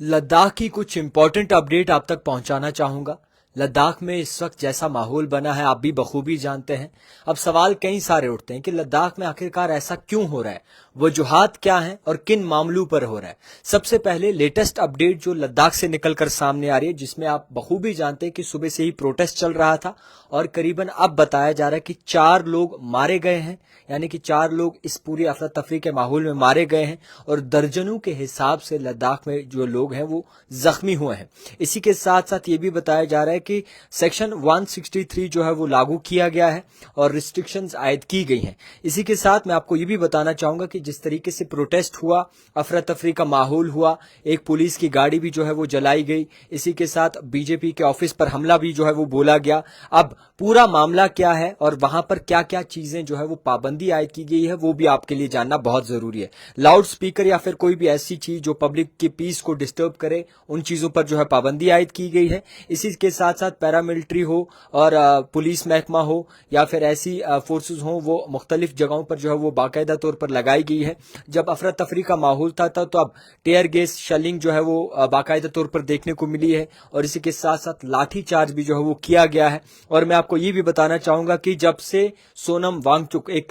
लद्दाख की कुछ important update आप तक पहुंचाना चाहूंगा। लद्दाख में इस वक्त जैसा माहौल बना है आप भी बखूबी जानते हैं। अब सवाल कई सारे उठते हैं कि लद्दाख में आखिरकार ऐसा क्यों हो रहा है, वजूहात क्या हैं और किन मामलों पर हो रहा है। सबसे पहले लेटेस्ट अपडेट जो लद्दाख से निकलकर सामने आ रही है, जिसमें आप बखूबी जानते हैं कि सुबह से ही प्रोटेस्ट चल रहा था और करीबन अब बताया जा रहा है कि 4 लोग मारे गए हैं, यानी कि 4 लोग इस पूरी अफरा तफरी के माहौल में मारे गए हैं और दर्जनों के हिसाब से लद्दाख में जो लोग हैं वो जख्मी हुए हैं। इसी के साथ साथ ये भी बताया जा रहा है कि सेक्शन 163 जो है वो लागू किया गया है और रिस्ट्रिक्शंस आयद की गई हैं। इसी के साथ मैं आपको ये भी बताना चाहूंगा कि जिस तरीके से प्रोटेस्ट हुआ, अफरा तफरी का माहौल हुआ, एक पुलिस की गाड़ी भी जो है वो जलाई गई, इसी के साथ बीजेपी के ऑफिस पर हमला भी जो है वो बोला गया। अब पूरा मामला क्या है और वहां पर क्या क्या चीजें जो है वो पाबंदी आयद की गई है वो भी आपके लिए जानना बहुत जरूरी है। लाउड स्पीकर या फिर कोई भी ऐसी चीज जो पब्लिक की पीस को डिस्टर्ब करे, उन चीजों पर जो है पाबंदी आयद की गई है। इसी के साथ साथ पैरामिलिट्री हो और पुलिस महकमा हो या फिर ऐसी फोर्सेस हो, वो मुख्तलिफ जगहों पर जो है वो बाकायदा तौर पर लगाई गई है। जब अफरा तफरी का माहौल था तो अब टेयर गैस शेलिंग जो है वो बाकायदा तौर पर देखने को मिली है और इसी के साथ साथ लाठी चार्ज भी जो है वो किया गया है। और मैं आपको ये भी बताना चाहूंगा कि जब से सोनम वांगचुक एक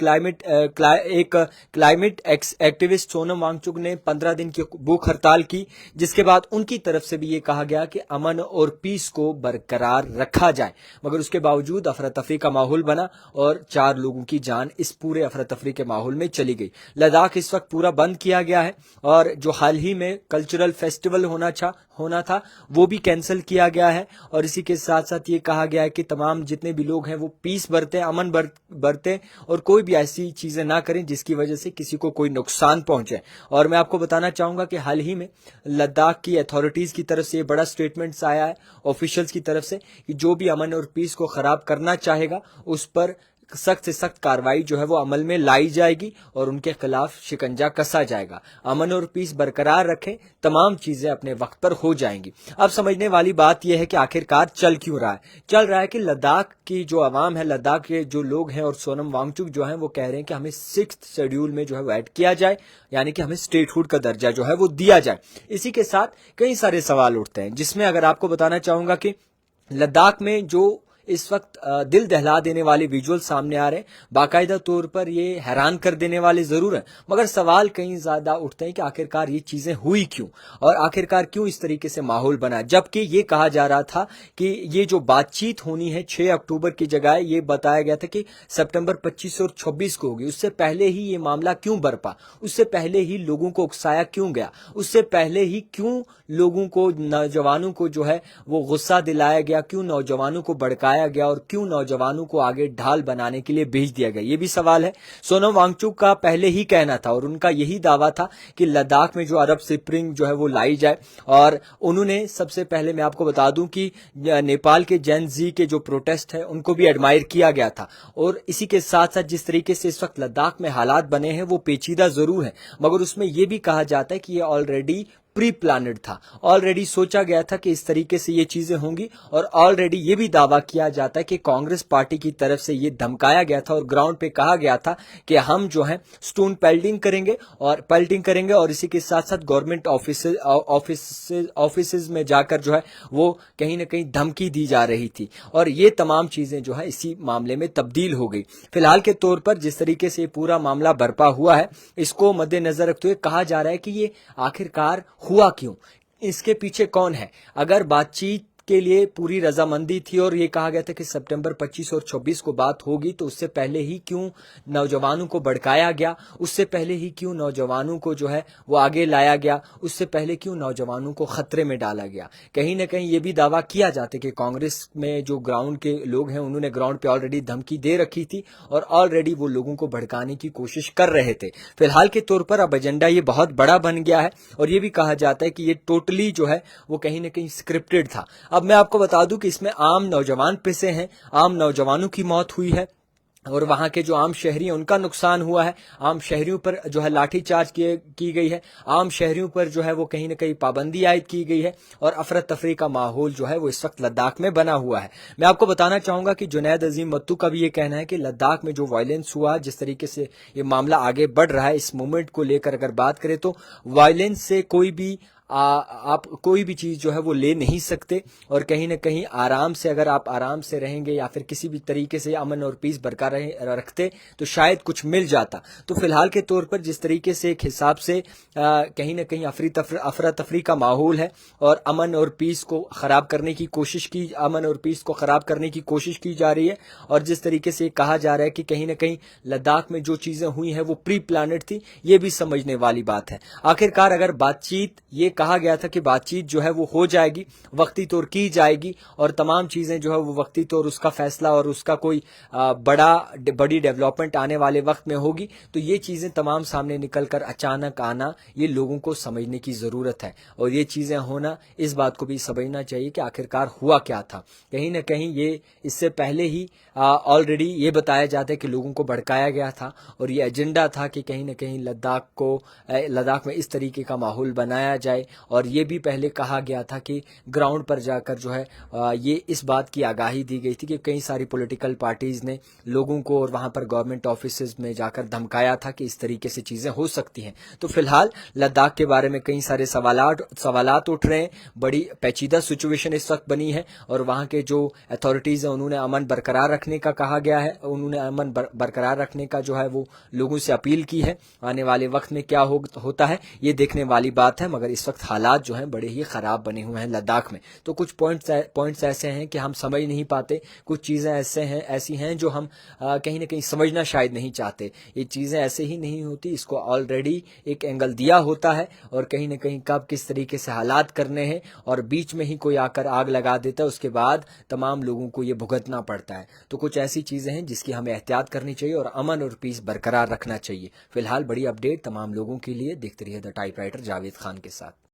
क्लाइमेट एक्टिविस्ट सोनम वांगचुक ने 15 दिन की भूख हड़ताल की, जिसके बाद उनकी तरफ से भी ये कहा गया कि अमन और पीस को बरकरार रखा जाए, मगर उसके बावजूद अफरा तफरी का माहौल बना और 4 लोगों की जान इस पूरे अफरा तफरी के माहौल में चली गई। लद्दाख इस वक्त पूरा बंद किया गया है और जो हाल ही में कल्चरल फेस्टिवल होना था वो भी कैंसिल किया गया है और इसी के साथ साथ ये कहा गया है कि तमाम जितने भी लोग हैं वो पीस बरतें, अमन बरतें और कोई भी ऐसी चीजें ना करें जिसकी वजह से किसी को कोई नुकसान पहुंचे। और मैं आपको बताना चाहूंगा कि हाल ही में लद्दाख की अथॉरिटीज की तरफ से ये बड़ा स्टेटमेंट आया है ऑफिशियल्स की तरफ से कि जो भी अमन और पीस को खराब करना चाहेगा उस पर सख्त से सख्त कार्रवाई जो है वो अमल में लाई जाएगी और उनके खिलाफ शिकंजा कसा जाएगा। अमन और पीस बरकरार रखें, तमाम चीजें अपने वक्त पर हो जाएंगी। अब समझने वाली बात यह है कि आखिरकार चल क्यों रहा है। चल रहा है कि लद्दाख की जो आवाम है, लद्दाख के जो लोग हैं और सोनम वांगचुक जो है वो कह रहे हैं कि हमें 6th शेड्यूल में जो है वो ऐड किया जाए, यानी कि हमें स्टेटहुड का दर्जा जो है वो दिया जाए। इसी के साथ कई सारे सवाल उठते हैं, जिसमें अगर आपको बताना चाहूंगा कि लद्दाख में जो इस वक्त दिल दहला देने वाले विजुअल सामने आ रहे हैं, बाकायदा तौर पर ये हैरान कर देने वाले जरूर है, मगर सवाल कहीं ज्यादा उठते हैं कि आखिरकार ये चीजें हुई क्यों और आखिरकार क्यों इस तरीके से माहौल बना। जबकि ये कहा जा रहा था कि ये जो बातचीत होनी है 6 अक्टूबर की जगह ये बताया गया था कि सितंबर 25 और 26 को होगी। उससे पहले ही ये मामला क्यों बरपा, उससे पहले ही लोगों को उकसाया क्यों गया, उससे पहले ही क्यों लोगों को, नौजवानों को जो है वो गुस्सा दिलाया गया, क्यों नौजवानों को भड़काया गया और क्यों नौजवानों को आगे ढाल बनाने के लिए भेज दिया गया, ये भी सवाल है। सोनम वांगचुक का पहले ही कहना था और उनका यही दावा था कि लद्दाख में जो अरब स्प्रिंग जो है वो लाई जाए और उन्होंने सबसे पहले मैं आपको बता दूं कि नेपाल के जेन जी के जो प्रोटेस्ट है उनको भी एडमायर किया गया था। और इसी के साथ साथ जिस तरीके से इस वक्त लद्दाख में हालात बने हैं वो पेचीदा जरूर है, मगर उसमें यह भी कहा जाता है कि ये ऑलरेडी प्री प्लानड था, ऑलरेडी सोचा गया था कि इस तरीके से ये चीजें होंगी और ऑलरेडी ये भी दावा किया जाता है कि कांग्रेस पार्टी की तरफ से ये धमकाया गया था और ग्राउंड पे कहा गया था कि हम जो है स्टोन पेल्टिंग करेंगे और इसी के साथ साथ गवर्नमेंट ऑफिसेज में जाकर जो है वो कहीं ना कहीं धमकी दी जा रही थी और ये तमाम चीजें जो है इसी मामले में तब्दील हो गई। फिलहाल के तौर पर जिस तरीके से पूरा मामला बरपा हुआ है, इसको मद्देनजर रखते हुए कहा जा रहा है कि ये आखिरकार हुआ क्यों, इसके पीछे कौन है। अगर बातचीत के लिए पूरी रजामंदी थी और ये कहा गया था कि सितंबर 25 और 26 को बात होगी, तो उससे पहले ही क्यों नौजवानों को भड़काया गया, उससे पहले ही क्यों नौजवानों को जो है वो आगे लाया गया, उससे पहले क्यों नौजवानों को खतरे में डाला गया। कहीं ना कहीं ये भी दावा किया जाता है कि कांग्रेस में जो ग्राउंड के लोग हैं उन्होंने ग्राउंड पे ऑलरेडी धमकी दे रखी थी और ऑलरेडी वो लोगों को भड़काने की कोशिश कर रहे थे। फिलहाल के तौर पर अब एजेंडा ये बहुत बड़ा बन गया है और ये भी कहा जाता है कि ये टोटली जो है वो कहीं ना कहीं स्क्रिप्टेड था। अब मैं आपको बता दूं कि इसमें आम नौजवान पिसे हैं, आम नौजवानों की मौत हुई है और वहां के जो आम शहरी हैं उनका नुकसान हुआ है। आम शहरियों पर जो है लाठीचार्ज की गई है, आम शहरियों पर जो है वो कहीं ना कहीं पाबंदी आयद की गई है और अफरा तफरी का माहौल जो है वो इस वक्त लद्दाख में बना हुआ है। मैं आपको बताना चाहूंगा कि जुनैद अजीम मत्तू का भी ये कहना है कि लद्दाख में जो वायलेंस हुआ, जिस तरीके से ये मामला आगे बढ़ रहा है, इस मूवमेंट को लेकर अगर बात करें तो वायलेंस से कोई भी آپ کوئی بھی چیز جو ہے وہ لے نہیں سکتے، اور کہیں نہ کہیں آرام سے اگر آپ آرام سے رہیں گے یا پھر کسی بھی طریقے سے امن اور پیس برقرار رکھتے تو شاید کچھ مل جاتا۔ تو فی الحال کے طور پر جس طریقے سے ایک حساب سے کہیں نہ کہیں افراتفری کا ماحول ہے اور امن اور پیس کو خراب کرنے کی کوشش کی جا رہی ہے، اور جس طریقے سے کہا جا رہا ہے کہ کہیں نہ کہیں لداخ میں جو چیزیں ہوئی ہیں وہ پری پلانڈ تھی، یہ بھی سمجھنے والی بات ہے۔ آخرکار اگر بات چیت، یہ کہا گیا تھا کہ بات چیت جو ہے وہ ہو جائے گی، وقتی طور کی جائے گی، اور تمام چیزیں جو ہے وہ وقتی طور اس کا فیصلہ اور اس کا کوئی بڑی ڈیولپمنٹ آنے والے وقت میں ہوگی، تو یہ چیزیں تمام سامنے نکل کر اچانک آنا، یہ لوگوں کو سمجھنے کی ضرورت ہے، اور یہ چیزیں ہونا، اس بات کو بھی سمجھنا چاہیے کہ آخرکار ہوا کیا تھا۔ کہیں نہ کہیں یہ اس سے پہلے ہی آلریڈی یہ بتایا جاتا ہے کہ لوگوں کو بھڑکایا گیا تھا، اور یہ ایجنڈا تھا کہ کہیں نہ کہیں لداخ میں اس طریقے کا ماحول بنایا جائے، اور یہ بھی پہلے کہا گیا تھا کہ گراؤنڈ پر جا کر جو ہے یہ اس بات کی آگاہی دی گئی تھی کہ کئی ساری پولیٹیکل پارٹیز نے لوگوں کو اور وہاں پر گورنمنٹ آفیسز میں جا کر دھمکایا تھا کہ اس طریقے سے چیزیں ہو سکتی ہیں۔ تو فی الحال لداخ کے بارے میں کئی سارے سوالات اٹھ رہے ہیں، بڑی پیچیدہ سچویشن اس وقت بنی ہے، اور وہاں کے جو اتھارٹیز ہیں انہوں نے امن برقرار رکھنے کا کہا گیا ہے، انہوں نے امن برقرار رکھنے کا جو ہے وہ لوگوں سے اپیل کی ہے۔ آنے والے وقت میں کیا ہوتا ہے یہ دیکھنے والی بات ہے، مگر اس وقت حالات جو ہیں بڑے ہی خراب بنے ہوئے ہیں لداخ میں۔ تو کچھ پوائنٹس ایسے ہیں کہ ہم سمجھ نہیں پاتے، کچھ چیزیں ایسی ہیں جو ہم کہیں نہ کہیں سمجھنا شاید نہیں چاہتے۔ یہ چیزیں ایسے ہی نہیں ہوتی، اس کو آلریڈی ایک اینگل دیا ہوتا ہے، اور کہیں نہ کہیں کب کس طریقے سے حالات کرنے ہیں، اور بیچ میں ہی کوئی آ کر آگ لگا دیتا ہے، اس کے بعد تمام لوگوں کو یہ بھگتنا پڑتا ہے۔ تو کچھ ایسی چیزیں ہیں جس کی ہمیں احتیاط کرنی چاہیے اور امن اور پیس برقرار رکھنا چاہیے۔ فی الحال بڑی اپڈیٹ تمام لوگوں کے لیے، دیکھتے رہیے the type writer Javed Khan کے ساتھ۔